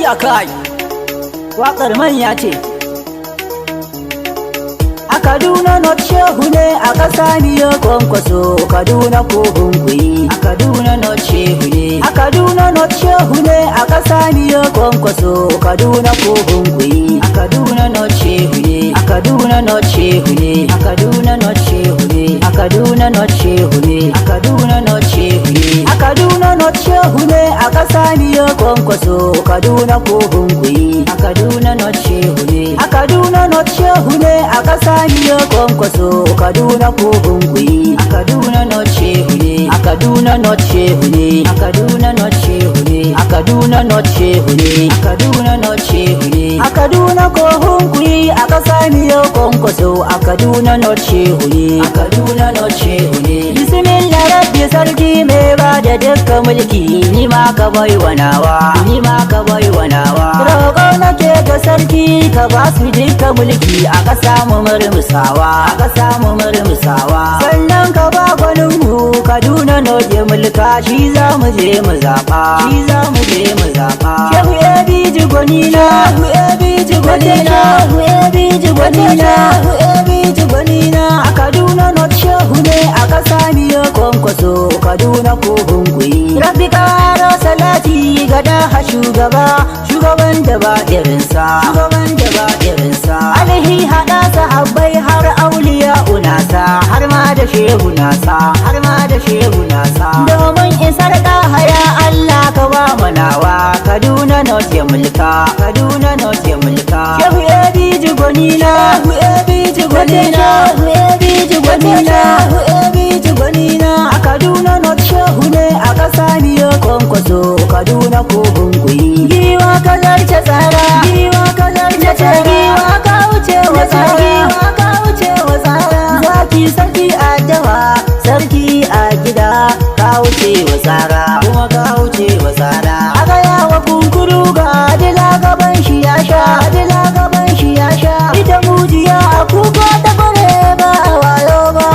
Ayya kai, waƙar manya ce. A Kaduna North Shehu ne, a ƙasa niyo Kwankwaso, Kaduna ko Hunkuyi. A Kaduna North Shehu ne, a Kaduna North Shehu ne, a ƙasa niyo Kwankwaso, Kaduna ko Hunkuyi. A Kaduna North Shehu ne, a Kaduna North Shehu ne, a Kaduna North Shehu ne, a Kaduna North Shehu ne, a Kaduna North Shehu ne, a Kaduna North Shehu ne, a ƙasa niyo Kwankwaso, Kaduna ko Hunkuyi. A Kaduna North Shehu ne, a Kaduna North Shehu ne, a ƙasa niyo Kwankwaso, Kaduna ko Hunkuyi. A Kaduna North Shehu ne, a Kaduna North Shehu ne, a Kaduna North Shehu ne, a Kaduna North Shehu ne, a Kaduna North Shehu ne, a Kaduna ko Hunkuyi. A ƙasa niyo Kwankwaso, a Kaduna North Shehu ne, a Kaduna North Shehu ne. Bismillah Rabbi sarki mai ba da dukkan mulki, ni ma ka bai wa nawa, ni ma ka bai wa nawa. Roƙo nake ga sarki ka ba su dukkan mulki, a ƙasa mu murmusawa, a ƙasa mu murmusawa. Sannan ka ba gwanin mu Kaduna North ya mulka, shi za mu je mu zaɓa, shi za mu je mu zaɓa. Shehu Ebiji gwanina, Shehu Ebiji gwanina, Shehu Ebiji gwanina, Shehu Ebiji gwanina. A Kaduna North Shehu ne, a ƙasa niyo Kwankwaso, Kaduna ko Hunkuyi. Rabbi ƙara salati ga daha shugaban da ba irinsa, shugaban da ba irinsa. Alhi haɗa sahabbai har auliya unasa, har ma da shehu nasa, har ma da shehu nasa. Domin isar ɗaha ya Allah ka ba manawa, Kaduna North ya mulka, Kaduna North ya mulka. Shehu Ebiji gwanina, Shehu Ebiji gwanina, Shehu Ebiji gwanina, Shehu Ebiji gwanina. A Kaduna North Shehu ne, a ƙasa niyo Kwankwaso, Kaduna ko Hunkuyi. Giwa ka zarce tsara, giwa ka zarce tsara, giwa ka wuce wa tsara, giwa ka wuce wa tsara. Zaki sarki a dawa, sarki a gida, ka wuce wa tsara, kuma ka wuce wa tsara. A gaya wa kunkuru ga adila gaban shi ya sha, adila gaban shi ya sha. Ita mujiya a kuka ta bare ba a wayo ba,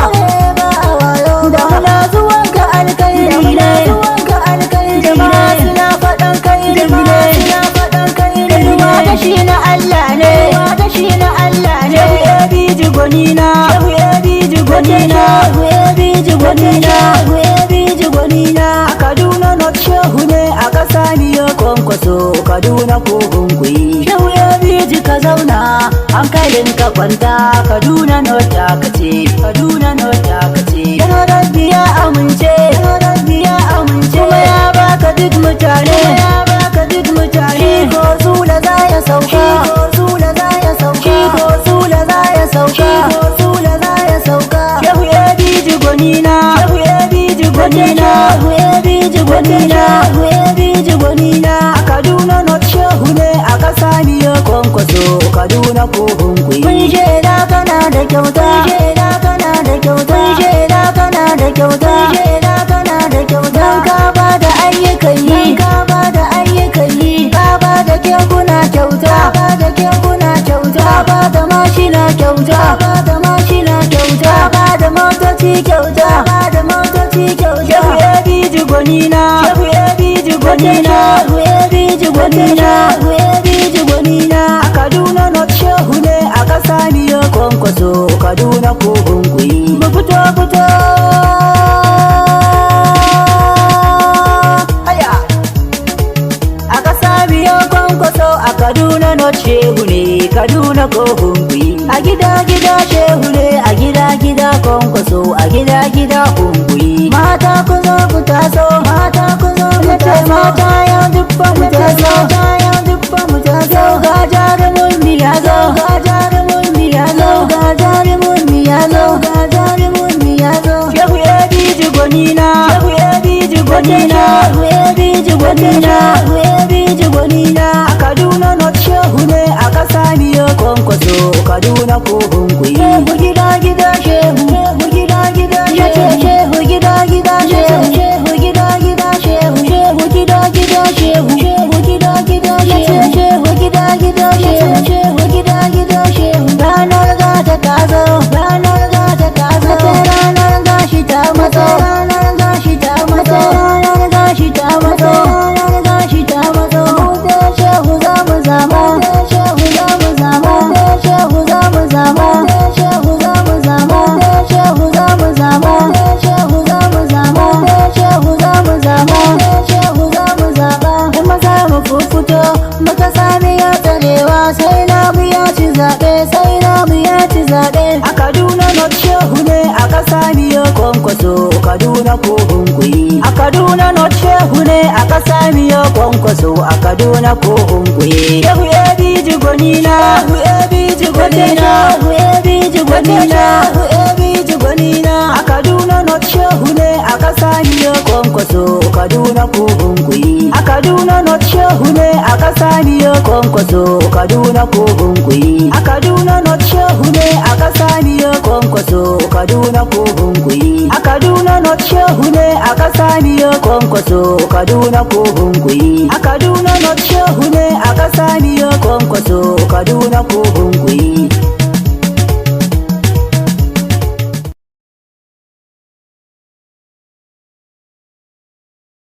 ba a wayo ba. Da muna zuwan ka alkairi ne, zuwanka alkairi ne. Suna faɗan kairi ne, suna faɗan kairi ne. Ruwa gashi na Allah ne, ruwa gashi na Allah ne. Shehu Ebiji gwanina, Shehu Ebiji gwanina, Shehu Ebiji gwanina, Shehu Ebiji gwanina. A Kaduna North Shehu ne, a ƙasa niyo Kwankwaso, Kaduna ko Hunkuyi. Shehu Ebiji ka zauna, hankalin ka kwanta, Kaduna North ta kace, Kaduna North ta kace. Yana Rabbi ya amince, yana Rabbi ya amince. Kuma ya baka duk mutane, kuma ya baka duk mutane. Shi ko Zula za ya sauka, shi ko Zula za ya sauka, shi ko Zula za ya sauka, shi ko Zula za ya sauka. Shehu Ebiji gwanina, Shehu Ebiji gwanina, Shehu Ebiji gwanina, Shehu Ebiji gwanina. A Kaduna North Shehu ne, a ƙasa niyo Kwankwaso, Kaduna ko Hunkuyi. Mun shaida kana da kyauta, mun shaida kana da kyauta, mun shaida kana da kyauta, mun shaida kana da kyauta. Dan ka ba da ayyukan yi, dan ka ba da ayyukan yi. Ka ba da kekuna kyauta, ka ba da kekuna kyauta. Ka ba da mashina kyauta, ka ba da mashina kyauta. Ka ba da motoci kyauta, ka ba da motoci kyauta. Shehu Ebiji gwanina, Shehu Ebiji gwanina, Shehu Ebiji gwanina, Shehu Ebiji gwanina. A Kaduna North Shehu ne, a ƙasa niyo Kwankwaso, Kaduna ko Hunkuyi. Mu fito fito, haya. A ƙasa niyo Kwankwaso, a Kaduna North Shehu ne, Kaduna ko Hunkuyi. A gida gida Shehu ne, a gida gida Kwankwaso, a gida gida Hunkuyi. Mata ku zo ku taso, mata ku zo ku taso. Mata yau dubba mu taso, mata yau dubba mu taso. Ga jarumin mi ya zo, ga jarumin mi ya zo, ga jarumin mi ya zo, ga jarumin mi ya zo. Shehu Ebiji gwanina, Shehu Ebiji gwanina, Shehu Ebiji gwanina, Shehu Ebiji gwanina. A Kaduna North Shehu ne, a ƙasa niyo Kwankwaso, Kaduna ko Hunkuyi. Shehu gida gida Shehu, Shehu gida gida Shehu, Shehu gida gida Shehu, Shehu gida gida Shehu, Shehu gida gida Shehu, Shehu gida gida Shehu, Shehu gida gida Shehu, Shehu gida gida Shehu. Ranar gata ta zo, ranar gata ta zo. Ranar gashi ta matso, ranar gashi ta matso, ranar gashi ta matso, ranar gashi ta matso. Mu da Shehu za shehu ne a ƙasa miyo kwankwaso a Kaduna ko Hunkuyi. Shehu Ebiji gwanina, Shehu Ebiji gwanina, Shehu Ebiji gwanina, Shehu Ebiji gwanina. A Kaduna North shehu ne a ƙasa miyo kwankwaso Kaduna ko Hunkuyi. A Kaduna North shehu ne a ƙasa miyo kwankwaso Kaduna ko Hunkuyi. A Kaduna North shehu ne a ƙasa miyo kwankwaso Kaduna ko Hunkuyi. A Kaduna North shehu ne a ƙasa miyo kwankwaso Kaduna ko Hunkuyi. A Kaduna North shehu ne